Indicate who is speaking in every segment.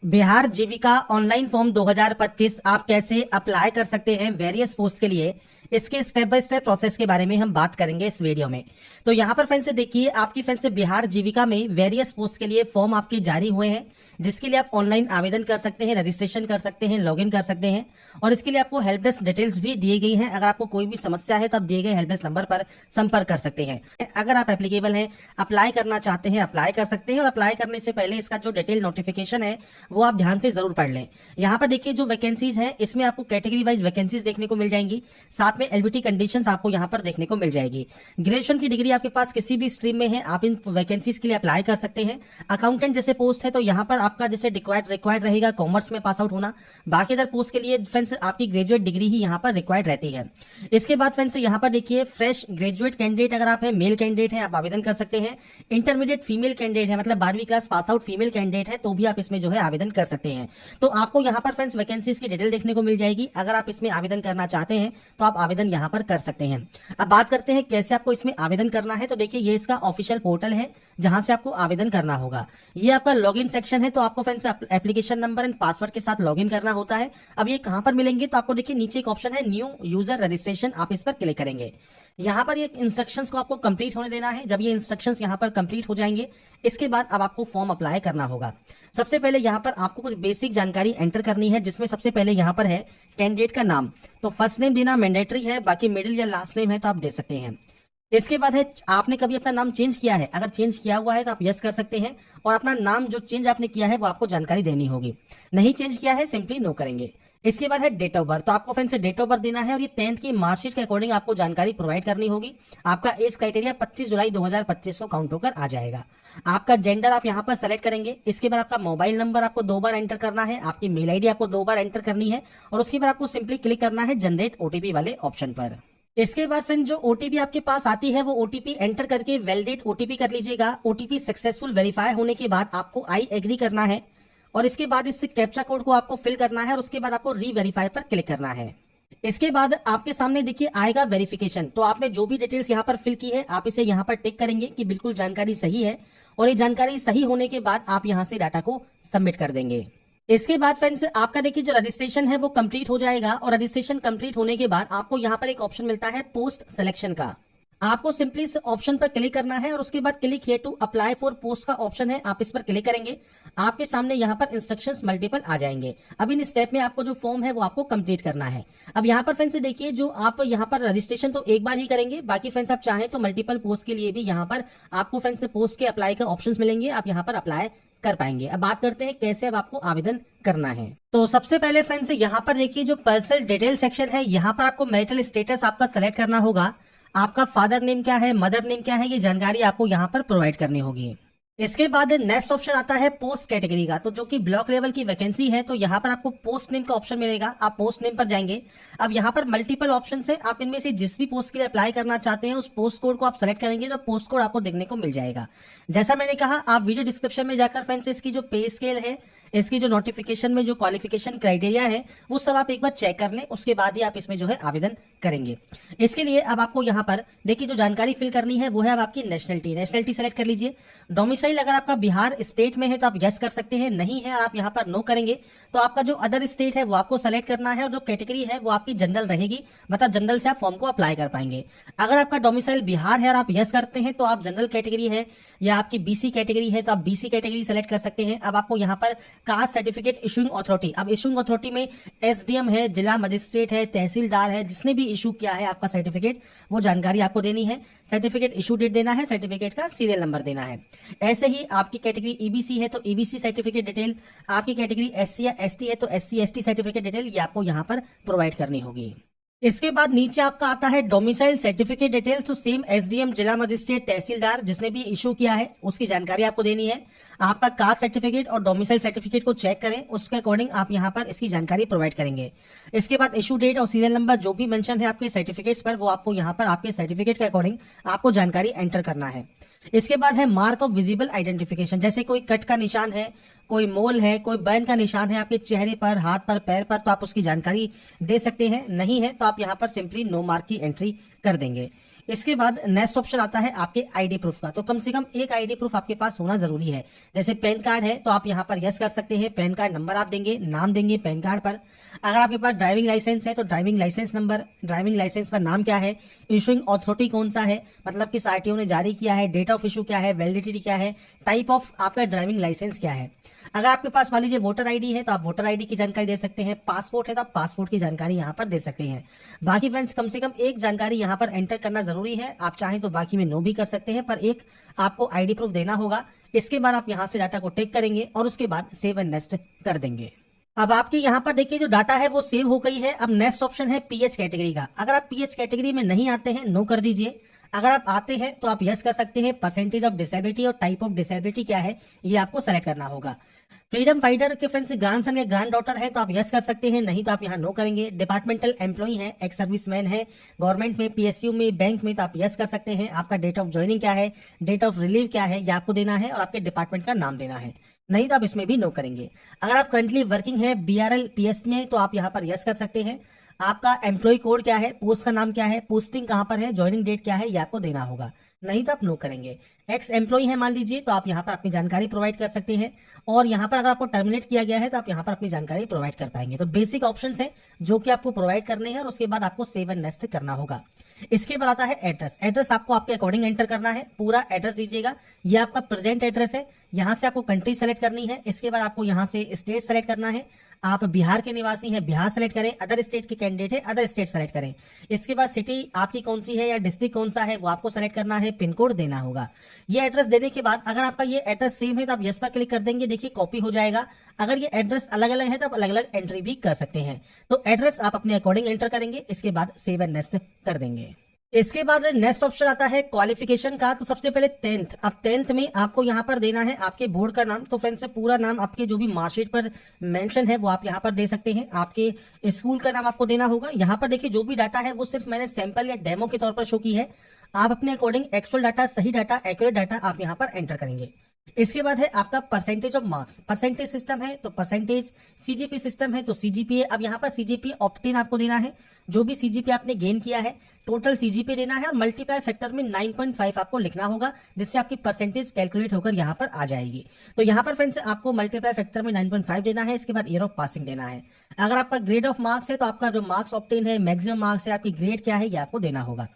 Speaker 1: बिहार जीविका online form 2025 आप कैसे apply कर सकते हैं वेरियस पोस्ट के लिए, इसके स्टेप बाय स्टेप प्रोसेस के बारे में हम बात करेंगे इस वीडियो में। तो यहाँ पर फ्रेंड्स देखिए, आपकी फ्रेंड्स बिहार जीविका में वेरियस पोस्ट के लिए फॉर्म आपके जारी हुए हैं, जिसके लिए आप ऑनलाइन आवेदन कर सकते हैं, रजिस्ट्रेशन कर सकते हैं, लॉगिन कर सकते हैं और इसके लिए आपको हेल्प डेस्क डिटेल्स भी दी गई हैं। अगर आपको कोई भी समस्या है तो आप दिए गए हेल्प डेस्क नंबर पर संपर्क कर सकते हैं। अगर आप एप्लीकेबल हैं, अप्लाई करना चाहते हैं, अप्लाई कर सकते हैं और अप्लाई करने से पहले इसका जो डिटेल नोटिफिकेशन है वो आप ध्यान से जरूर पढ़ लें। यहाँ पर देखिए जो वैकेंसीज हैं इसमें आपको कैटेगरी वाइज वैकेंसीज देखने को मिल जाएंगी, साथ में एलबीटी कंडीशंस आपको यहाँ पर देखने को मिल जाएगी। ग्रेजुएशन की डिग्री आपके पास किसी भी स्ट्रीम में है, आप इन वैकेंसीज के लिए अप्लाई कर सकते हैं। अकाउंटेंट जैसे पोस्ट है तो यहाँ पर आपका जैसे रिक्वायर्ड रहेगा कॉमर्स में पास आउट होना। बाकी अदर पोस्ट के लिए फ्रेंड्स आपकी ग्रेजुएट डिग्री ही यहाँ पर रिक्वायर्ड रहती है। इसके बाद फ्रेंड्स यहाँ पर देखिए फ्रेश ग्रेजुएट कैंडिडेट अगर आप है, मेल कैंडिडेट है, आप आवेदन कर सकते हैं। इंटरमीडिएट फीमेल कैंडिडेट है, मतलब 12वीं class pass out female candidate है तो भी आप इसमें जो है आवेदन कर सकते हैं। तो आपको यहाँ पर फ्रेंड्स वैकेंसीज की डिटेल देखने को मिल जाएगी। अगर आप इसमें आवेदन करना चाहते हैं तो आप आवेदन यहाँ पर कर सकते हैं। अब बात करते हैं कैसे आपको इसमें आवेदन करना है। तो देखिए ये इसका ऑफिशियल पोर्टल है जहां से आपको आवेदन करना होगा। ये आपका लॉगिन सेक्शन है, तो आपको friends application number and password के साथ लॉगिन करना होता है। अब ये कहां पर मिलेंगे, तो आपको देखिए नीचे एक ऑप्शन है न्यू यूजर रजिस्ट्रेशन, आप इस पर क्लिक करेंगे। यहाँ पर ये इंस्ट्रक्शंस को आपको कंप्लीट होने देना है। जब ये इंस्ट्रक्शंस यहाँ पर कंप्लीट हो जाएंगे इसके बाद अब आपको फॉर्म अप्लाई करना होगा। सबसे पहले यहाँ पर आपको कुछ बेसिक जानकारी एंटर करनी है, जिसमें सबसे पहले यहाँ पर है कैंडिडेट का नाम। तो फर्स्ट नेम देना मैंडेटरी है, बाकी मिडिल या लास्ट नेम है तो आप दे सकते हैं। इसके बाद है आपने कभी अपना नाम चेंज किया है, अगर चेंज किया हुआ है तो आप यस कर सकते हैं और अपना नाम जो चेंज आपने किया है वो आपको जानकारी देनी होगी। नहीं चेंज किया है सिंपली नो करेंगे। इसके बाद है डेट ऑफ बर्थ, तो आपको फ्रेंड्स डेट ऑफ बर्थ देना है और ये 10th की मार्कशीट के अकॉर्डिंग आपको जानकारी प्रोवाइड करनी होगी। आपका एज क्राइटेरिया 25 जुलाई 2025 को काउंट होकर आ जाएगा। आपका जेंडर आप यहाँ पर सेलेक्ट करेंगे। इसके बाद आपका मोबाइल नंबर आपको 2 बार एंटर करना है, आपकी मेल आईडी आपको 2 बार एंटर करनी है और उसके बाद आपको सिंपली क्लिक करना है जनरेट ओटीपी वाले ऑप्शन पर। इसके बाद फ्रेंड जो ओटीपी आपके पास आती है वो ओटीपी एंटर करके वैलिडेट ओटीपी कर लीजिएगा। ओटीपी सक्सेसफुल वेरीफाई होने के बाद आपको आई एग्री करना है और इसके बाद इस कैप्चा कोड को आपको फिल करना है और उसके बाद आपको री वेरीफाई पर क्लिक करना है। इसके बाद आपके सामने देखिए आएगा वेरिफिकेशन। तो आपने जो भी डिटेल्स यहाँ पर फिल की है आप इसे यहाँ पर टिक करेंगे कि बिल्कुल जानकारी सही है और ये जानकारी सही होने के बाद आप यहाँ से डाटा को सबमिट कर देंगे। इसके बाद फ्रेंड्स आपका देखिए जो रजिस्ट्रेशन है वो कंप्लीट हो जाएगा और रजिस्ट्रेशन कंप्लीट होने के बाद आपको यहाँ पर एक ऑप्शन मिलता है पोस्ट सिलेक्शन का। आपको सिंपली इस ऑप्शन पर क्लिक करना है और उसके बाद click here to apply for post का ऑप्शन है, आप इस पर क्लिक करेंगे। आपके सामने यहाँ पर इंस्ट्रक्शंस मल्टीपल आ जाएंगे। अब इन स्टेप में आपको जो फॉर्म है वो आपको कंप्लीट करना है। अब यहाँ पर फ्रेंड्स देखिए जो आप यहाँ पर रजिस्ट्रेशन तो एक बार ही करेंगे, बाकी फ्रेंड्स आप चाहें तो मल्टीपल पोस्ट के लिए भी यहाँ पर आपको फ्रेंड्स पोस्ट के अप्लाई का ऑप्शन मिलेंगे, आप यहाँ पर अप्लाई कर पाएंगे। अब बात करते हैं कैसे अब आपको आवेदन करना है। तो सबसे पहले फ्रेंड्स यहाँ पर देखिए जो पर्सनल डिटेल सेक्शन है, यहाँ पर आपको मैरिटल स्टेटस आपका सेलेक्ट करना होगा। आपका फादर नेम क्या है, मदर नेम क्या है, ये जानकारी आपको यहाँ पर प्रोवाइड करनी होगी। इसके बाद नेक्स्ट ऑप्शन आता है पोस्ट कैटेगरी का। तो जो कि ब्लॉक लेवल की वैकेंसी है तो यहाँ पर आपको पोस्ट नेम का ऑप्शन मिलेगा, आप पोस्ट नेम पर जाएंगे। अब यहाँ पर मल्टीपल ऑप्शन है, आप इनमें से जिस भी पोस्ट के लिए अप्लाई करना चाहते हैं उस पोस्ट कोड को आप सेलेक्ट करेंगे तो पोस्ट कोड आपको देखने को मिल जाएगा। जैसा मैंने कहा आप वीडियो डिस्क्रिप्शन में जाकर फ्रेंड्स इसकी जो पे स्केल है, इसकी जो नोटिफिकेशन में जो क्वालिफिकेशन क्राइटेरिया है वो सब आप एक बार चेक कर लें, उसके बाद ही आप इसमें जो है आवेदन करेंगे। इसके लिए अब आपको यहाँ पर देखिए जो जानकारी फिल करनी है वो है अब आपकी नेशनलिटी सेलेक्ट कर लीजिए। डोमिसाइल अगर आपका बिहार स्टेट में है तो आप यस कर सकते हैं, नहीं है आप यहाँ पर नो करेंगे। तो आपका जो अदर स्टेट है वो आपको सेलेक्ट करना है और जो कैटेगरी है वो आपकी जनरल रहेगी, मतलब जनरल से आप फॉर्म को अप्लाई कर पाएंगे। अगर आपका डोमिसाइल बिहार है और आप यस करते हैं तो आप जनरल कैटेगरी है या आपकी बीसी कैटेगरी है तो आप बीसी कैटेगरी सेलेक्ट कर सकते हैं। अब आपको यहाँ पर कास्ट सर्टिफिकेट इशूइंग अथॉरिटी, अब इशूइंग अथॉरिटी में एसडीएम है, जिला मजिस्ट्रेट है, तहसीलदार है, जिसने भी इशू किया है आपका सर्टिफिकेट वो जानकारी आपको देनी है। सर्टिफिकेट इशू डेट देना है, सर्टिफिकेट का सीरियल नंबर देना है। ऐसे ही आपकी कैटेगरी ईबीसी है तो ईबीसी सर्टिफिकेट डिटेल, आपकी कैटेगरी एससी या एसटी है तो एससी एसटी सर्टिफिकेट डिटेल ये आपको यहाँ पर प्रोवाइड करनी होगी। इसके बाद नीचे आपका आता है डोमिसाइल सर्टिफिकेट डिटेल्स, तो सेम एसडीएम, जिला मजिस्ट्रेट, तहसीलदार जिसने भी इशू किया है उसकी जानकारी आपको देनी है। आपका कास्ट सर्टिफिकेट और डोमिसाइल सर्टिफिकेट को चेक करें, उसके अकॉर्डिंग आप यहाँ पर इसकी जानकारी प्रोवाइड करेंगे। इसके बाद इशू डेट और सीरियल नंबर जो भी मेंशन है आपके सर्टिफिकेट्स पर वो आपको यहाँ पर आपके सर्टिफिकेट के अकॉर्डिंग आपको जानकारी एंटर करना है। इसके बाद है मार्क ऑफ विजिबल आइडेंटिफिकेशन, जैसे कोई कट का निशान है, कोई मोल है, कोई बैन का निशान है आपके चेहरे पर, हाथ पर, पैर पर, तो आप उसकी जानकारी दे सकते हैं। नहीं है तो आप यहाँ पर सिंपली नो मार्क की एंट्री कर देंगे। इसके बाद नेक्स्ट ऑप्शन आता है आपके आईडी प्रूफ का। तो कम से कम एक आईडी प्रूफ आपके पास होना जरूरी है। जैसे पैन कार्ड है तो आप यहाँ पर यस कर सकते हैं, पैन कार्ड नंबर आप देंगे, नाम देंगे पैन कार्ड पर। अगर आपके पास ड्राइविंग लाइसेंस है तो driving licence number, driving licence पर नाम क्या है, इशुइंग अथॉरिटी कौन सा है, मतलब किस आरटीओ ने जारी किया है, डेट ऑफ इशू क्या है, वैलिडिटी क्या है, टाइप ऑफ आपका ड्राइविंग लाइसेंस क्या है। अगर आपके पास मान लीजिए वोटर आईडी है तो आप वोटर आईडी की जानकारी दे सकते हैं, पासपोर्ट है तो आप पासपोर्ट की जानकारी यहाँ पर दे सकते हैं। बाकी फ्रेंड्स कम से कम एक जानकारी यहाँ पर एंटर करना जरूरी है। आप चाहें तो बाकी में नो भी कर सकते हैं, पर एक आपको आईडी प्रूफ देना होगा। इसके बाद आप यहाँ से डाटा को टेक करेंगे और उसके बाद सेव एंड नेक्स्ट कर देंगे। अब आपके यहाँ पर देखिए जो डाटा है वो सेव हो गई है। अब नेक्स्ट ऑप्शन है पीएच कैटेगरी का। अगर आप पीएच कैटेगरी में नहीं आते हैं नो कर दीजिए, अगर आप आते हैं तो आप यस कर सकते हैं। परसेंटेज ऑफ डिसेबिलिटी और टाइप ऑफ डिसेबिलिटी क्या है ये आपको सेलेक्ट करना होगा। फ्रीडम फाइटर के फ्रेंड्स ग्रैंडसन या ग्रैंड डॉटर है तो आप यस कर सकते हैं, नहीं तो आप यहाँ नो करेंगे। डिपार्टमेंटल एम्प्लॉई है, एक्स सर्विसमैन है, गवर्नमेंट में, पीएसयू में, बैंक में, तो आप यस कर सकते हैं। आपका डेट ऑफ ज्वाइनिंग क्या है, डेट ऑफ रिलीव क्या है ये आपको देना है और आपके डिपार्टमेंट का नाम देना है, नहीं तो आप इसमें भी नो करेंगे। अगर आप करंटली वर्किंग है बीआरएल पीएस में तो आप यहाँ पर यस कर सकते हैं। आपका एम्प्लॉय कोड क्या है, पोस्ट का नाम क्या है, पोस्टिंग कहां पर है, ज्वाइनिंग डेट क्या है ये आपको देना होगा, नहीं तो आप नो करेंगे। एक्स एम्प्लॉय है मान लीजिए तो आप यहाँ पर अपनी जानकारी प्रोवाइड कर सकते हैं और यहाँ पर अगर आपको टर्मिनेट किया गया है तो आप यहाँ पर अपनी जानकारी प्रोवाइड कर पाएंगे। तो बेसिक ऑप्शंस है जो कि आपको प्रोवाइड करने हैं और उसके बाद आपको सेव एंड नेक्स्ट करना होगा। इसके बाद आता है एड्रेस। एड्रेस आपको आपके अकॉर्डिंग एंटर करना है, पूरा एड्रेस दीजिएगा। ये आपका प्रेजेंट एड्रेस है, यहाँ से आपको कंट्री सेलेक्ट करनी है। इसके बाद आपको यहाँ से स्टेट सेलेक्ट करना है। आप बिहार के निवासी हैं बिहार सेलेक्ट करें, अदर स्टेट के कैंडिडेट है अदर स्टेट सेलेक्ट करें। इसके बाद सिटी आपकी कौन सी है या डिस्ट्रिक्ट कौन सा है वो आपको सेलेक्ट करना है, पिन कोड देना होगा। ये एड्रेस देने के बाद अगर आपका ये एड्रेस सेम है तो आप यस पर क्लिक कर देंगे, देखिए कॉपी हो जाएगा। अगर ये एड्रेस अलग अलग है तो आप अलग अलग एंट्री भी कर सकते हैं। तो एड्रेस आप अपने अकॉर्डिंग एंटर करेंगे, इसके बाद सेव एंड नेक्स्ट कर देंगे। इसके बाद नेक्स्ट ऑप्शन आता है क्वालिफिकेशन का। तो सबसे पहले 10th। अब 10th में आपको यहाँ पर देना है आपके बोर्ड का नाम। तो फ्रेंड्स पूरा नाम आपके जो भी मार्कशीट पर मेंशन है वो आप यहाँ पर दे सकते हैं। आपके स्कूल का नाम आपको देना होगा। यहाँ पर देखिए जो भी डाटा है वो सिर्फ मैंने सैंपल या डेमो के तौर पर शो की है। आप अपने अकॉर्डिंग एक्चुअल डाटा, सही डाटा, एक्यूरेट डाटा आप यहाँ पर एंटर करेंगे। इसके बाद है आपका percentage of marks. Percentage system है तो परसेंटेज, सीजीपी सिस्टम है तो सीजीपीए। अब यहाँ पर सीजीपी ऑप्टेन आपको देना है, जो भी सीजीपी आपने गेन किया है टोटल सीजीपी देना है और मल्टीप्लाई फैक्टर में 9.5 आपको लिखना होगा, जिससे आपकी परसेंटेज कैलकुलेट होकर यहाँ पर आ जाएगी। तो यहाँ पर फ्रेंड्स आपको मल्टीप्लाई फैक्टर में 9.5 देना है। इसके बाद ईयर ऑफ पासिंग देना है। अगर आपका ग्रेड ऑफ मार्क्स है तो आपका जो मार्क्स ऑप्टेन है, मैक्सिमम मार्क्स है, आपकी ग्रेड क्या है ये आपको देना होगा।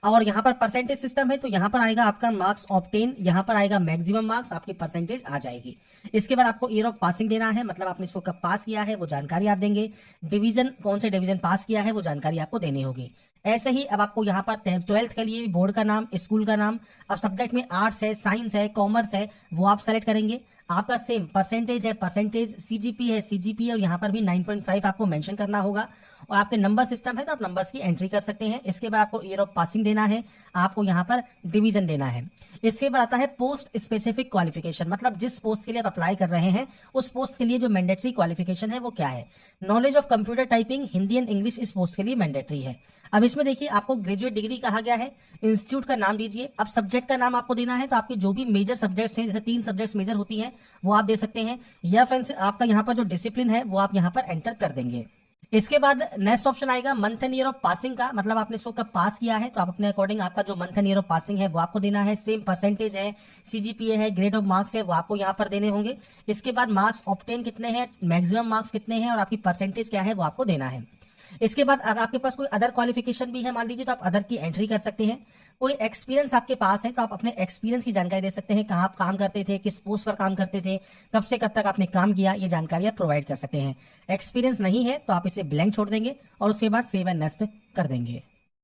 Speaker 1: और यहाँ पर परसेंटेज सिस्टम है तो यहाँ पर आएगा आपका मार्क्स ऑब्टेन, यहाँ पर आएगा मैक्सिमम मार्क्स, आपकी परसेंटेज आ जाएगी। इसके बाद आपको ईयर ऑफ पासिंग देना है, मतलब आपने इसको कब पास किया है वो जानकारी आप देंगे। डिवीजन, कौन से डिवीजन पास किया है वो जानकारी आपको देनी होगी। ऐसे ही अब आपको यहाँ पर 12th के लिए बोर्ड का नाम, स्कूल का नाम। अब सब्जेक्ट में आर्ट्स है, साइंस है, कॉमर्स है वो आप सेलेक्ट करेंगे। आपका सेम परसेंटेज है, परसेंटेज, सीजीपी है, सीजीपी और यहाँ पर भी 9.5 आपको मेंशन करना होगा। और आपके नंबर सिस्टम है तो आप नंबर्स की एंट्री कर सकते हैं। इसके बाद आपको ईयर ऑफ पासिंग देना है, आपको यहाँ पर डिवीजन देना है। इसके बाद आता है पोस्ट स्पेसिफिक क्वालिफिकेशन, मतलब जिस पोस्ट के लिए आप अप्लाई कर रहे हैं उस पोस्ट के लिए जो मैंडेटरी क्वालिफिकेशन है वो क्या है। Knowledge of computer typing, Hindi and English इस पोस्ट के लिए मैंडेटरी है। अब इसमें देखिए आपको ग्रेजुएट डिग्री कहा गया है, इंस्टीट्यूट का नाम दीजिए। अब सब्जेक्ट का नाम आपको देना है, तो आपके जो भी मेजर सब्जेक्ट्स हैं, जैसे 3 सब्जेक्ट्स मेजर होती हैं वो आप दे सकते हैं, या फ्रेंड्स आपका यहाँ पर जो डिसिप्लिन है वो आप यहाँ पर एंटर कर देंगे। इसके बाद नेक्स्ट ऑप्शन आएगा month and year of passing का, मतलब आपने इसको कब पास किया है तो आप अपने अकॉर्डिंग आपका जो month and year of passing है वो आपको देना है। सेम परसेंटेज है, सीजीपीए है, ग्रेड ऑफ मार्क्स है वो आपको यहाँ पर देने होंगे। इसके बाद मार्क्स ऑब्टेन कितने हैं, मैक्सिमम मार्क्स कितने हैं और आपकी परसेंटेज क्या है वो आपको देना है। इसके बाद अगर आपके पास कोई अदर क्वालिफिकेशन भी है मान लीजिए तो आप अदर की एंट्री कर सकते हैं। कोई एक्सपीरियंस आपके पास है तो आप अपने एक्सपीरियंस की जानकारी दे सकते हैं, कहाँ आप काम करते थे, किस पोस्ट पर काम करते थे, कब से कब तक आपने काम किया, ये जानकारी आप प्रोवाइड कर सकते हैं। एक्सपीरियंस नहीं है तो आप इसे ब्लैंक छोड़ देंगे और उसके बाद सेव एंड नेक्स्ट कर देंगे।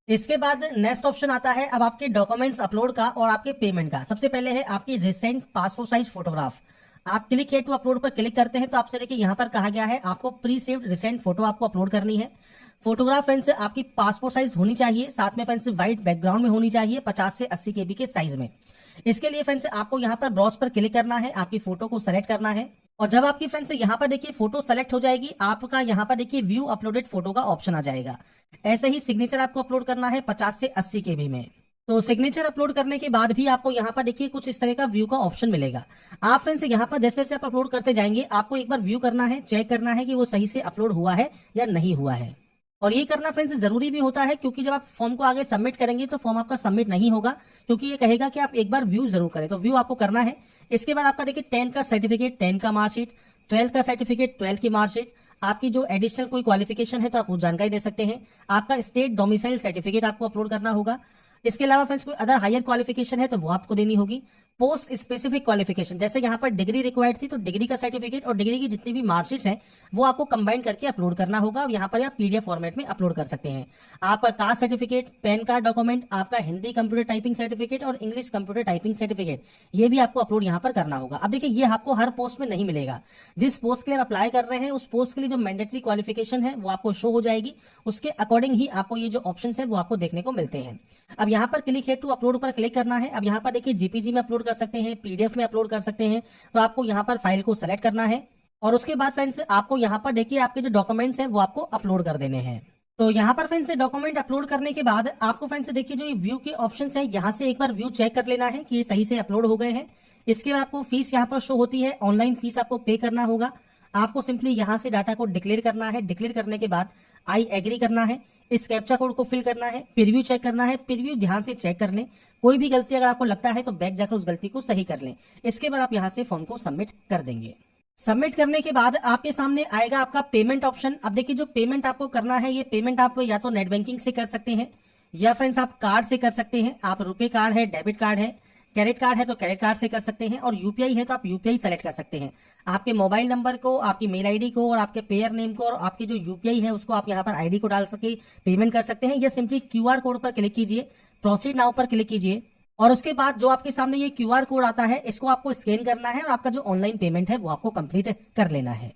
Speaker 1: इसके बाद नेक्स्ट ऑप्शन आता है अब आपके डॉक्यूमेंट्स अपलोड का और आपके पेमेंट का। सबसे पहले है आपकी रिसेंट पासपोर्ट साइज फोटोग्राफ। आप क्लिक है टू अपलोड पर क्लिक करते हैं तो आपसे देखिए यहाँ पर कहा गया है आपको प्री सेव्ड रिसेंट फोटो आपको अपलोड करनी है। फोटोग्राफ फ्रेंड्स आपकी पासपोर्ट साइज होनी चाहिए, साथ में फ्रेंड्स व्हाइट बैकग्राउंड में होनी चाहिए, 50 से 80 केबी के साइज में। इसके लिए फ्रेंड्स आपको यहाँ पर ब्राउज पर क्लिक करना है, आपकी फोटो को सेलेक्ट करना है और जब आपकी फ्रेंड्स यहाँ पर देखिए फोटो सेलेक्ट हो जाएगी, आपका यहाँ पर देखिए व्यू अपलोडेड फोटो का ऑप्शन आ जाएगा। ऐसे ही सिग्नेचर आपको अपलोड करना है 50 से 80 केबी में। तो सिग्नेचर अपलोड करने के बाद भी आपको यहाँ पर देखिए कुछ इस तरह का व्यू का ऑप्शन मिलेगा। आप फ्रेंड्स यहाँ पर जैसे जैसे आप अपलोड करते जाएंगे आपको एक बार व्यू करना है, चेक करना है कि वो सही से अपलोड हुआ है या नहीं हुआ है। और ये करना फ्रेंड्स जरूरी भी होता है, क्योंकि जब आप फॉर्म को आगे सबमिट करेंगे तो फॉर्म आपका सबमिट नहीं होगा, क्योंकि ये कहेगा कि आप एक बार व्यू जरूर करें। तो व्यू आपको करना है। इसके बाद आपका देखिए 10 का सर्टिफिकेट, 10 का मार्कशीट, 12 का सर्टिफिकेट, 12 की मार्कशीट, आपकी जो एडिशनल कोई क्वालिफिकेशन है तो आप वो जानकारी दे सकते हैं। आपका स्टेट डोमिसाइल सर्टिफिकेट आपको अपलोड करना होगा। इसके अलावा फ्रेंड्स कोई अदर हायर क्वालिफिकेशन है तो वो आपको देनी होगी। पोस्ट स्पेसिफिक क्वालिफिकेशन, जैसे यहाँ पर डिग्री रिक्वायर्ड थी तो डिग्री का सर्टिफिकेट और डिग्री की जितनी भी मार्कशीट्स हैं वो आपको कंबाइन करके अपलोड करना होगा, और यहाँ पर आप पीडीएफ फॉर्मेट में अपलोड कर सकते हैं। आपका caste certificate, pan card document, आपका हिंदी कंप्यूटर टाइपिंग सर्टिफिकेट और इंग्लिश कंप्यूटर टाइपिंग सर्टिफिकेट, ये भी आपको अपलोड यहाँ पर करना होगा। अब देखिए ये आपको हर पोस्ट में नहीं मिलेगा। जिस पोस्ट के लिए आप अप्लाई कर रहे हैं उस पोस्ट के लिए जो मैंडेटरी क्वालिफिकेशन है वो आपको शो हो जाएगी, उसके अकॉर्डिंग ही आपको ये जो ऑप्शन है वो आपको देखने को मिलते हैं। अब यहाँ पर क्लिक है टू अपलोड पर क्लिक करना है। अब यहाँ पर देखिए जीपीजी में अपलोड कर सकते हैं, पीडीएफ में अपलोड कर सकते हैं। तो आपको यहाँ पर फाइल को सेलेक्ट करना है और उसके बाद फ्रेंड्स आपको यहाँ पर देखिए आपके जो डॉक्यूमेंट्स हैं वो आपको अपलोड कर देने हैं। तो यहाँ पर फ्रेंड्स डॉक्यूमेंट अपलोड करने के बाद आपको फ्रेंड्स देखिए जो ये व्यू के ऑप्शंस हैं यहाँ से एक बार व्यू चेक कर लेना है कि ये सही से अपलोड हो गए हैं। इसके बाद आपको फीस यहाँ पर शो होती है, ऑनलाइन फीस आपको पे करना होगा। आपको सिंपली यहाँ से डाटा को डिक्लेयर करना है। डिक्लेयर करने के बाद आई एग्री करना है, इस कैप्चा कोड को फिल करना है, प्रीव्यू चेक करना है। प्रीव्यू ध्यान से चेक कर लें, कोई भी गलती अगर आपको लगता है तो बैक जाकर उस गलती को सही कर लें। इसके बाद आप यहाँ से फॉर्म को सबमिट कर देंगे। सबमिट करने के बाद आपके सामने आएगा आपका पेमेंट ऑप्शन। अब देखिए जो पेमेंट आपको करना है ये पेमेंट आप या तो नेट बैंकिंग से कर सकते हैं या फ्रेंड्स आप कार्ड से कर सकते हैं। आप रुपए कार्ड है, डेबिट कार्ड है, क्रेडिट कार्ड है तो क्रेडिट कार्ड से कर सकते हैं, और यूपीआई है तो आप यूपीआई सेलेक्ट कर सकते हैं। आपके मोबाइल नंबर को, आपकी मेल आईडी को और आपके पेयर नेम को और आपकी जो यूपीआई है उसको आप यहाँ पर आईडी को डाल सके पेमेंट कर सकते हैं, या सिंपली क्यूआर कोड पर क्लिक कीजिए, प्रोसीड नाउ पर क्लिक कीजिए और उसके बाद जो आपके सामने ये क्यूआर कोड आता है इसको आपको स्कैन करना है और आपका जो ऑनलाइन पेमेंट है वो आपको कंप्लीट कर लेना है।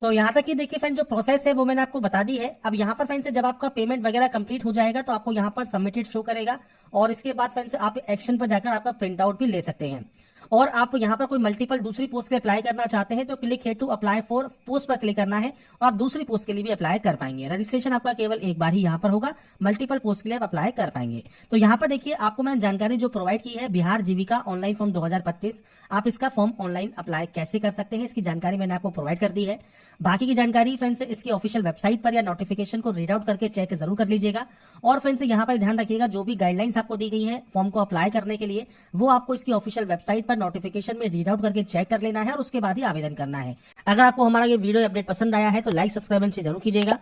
Speaker 1: तो यहाँ तक कि देखिए फ्रेंड जो प्रोसेस है वो मैंने आपको बता दी है। अब यहाँ पर फ्रेंड से जब आपका पेमेंट वगैरह कंप्लीट हो जाएगा तो आपको यहाँ पर सबमिटेड शो करेगा, और इसके बाद फ्रेंड से आप एक्शन पर जाकर आपका प्रिंट आउट भी ले सकते हैं। और आप यहाँ पर कोई मल्टीपल दूसरी पोस्ट के लिए अप्लाई करना चाहते हैं तो क्लिक है टू अप्लाई फॉर पोस्ट पर क्लिक करना है और आप दूसरी पोस्ट के लिए भी अप्लाई कर पाएंगे। रजिस्ट्रेशन आपका केवल एक बार ही यहाँ पर होगा, मल्टीपल पोस्ट के लिए आप अप्लाई कर पाएंगे। तो यहाँ पर देखिए आपको मैंने जानकारी जो प्रोवाइड की है बिहार जीविका ऑनलाइन फॉर्म 2025, आप इसका फॉर्म ऑनलाइन अप्लाई कैसे कर सकते हैं इसकी जानकारी मैंने आपको प्रोवाइड कर दी है। बाकी की जानकारी फ्रेंड्स इसकी ऑफिशियल वेबसाइट पर या नोटिफिकेशन को रीड आउट करके चेक जरूर कर लीजिएगा। और फ्रेंड्स यहाँ पर ध्यान रखिएगा जो भी गाइडलाइंस आपको दी गई है फॉर्म को अप्लाई करने के लिए वो आपको इसकी ऑफिशियल वेबसाइट पर नोटिफिकेशन में रीड आउट करके चेक कर लेना है और उसके बाद ही आवेदन करना है। अगर आपको हमारा ये वीडियो अपडेट पसंद आया है तो लाइक सब्सक्राइब जरूर कीजिएगा।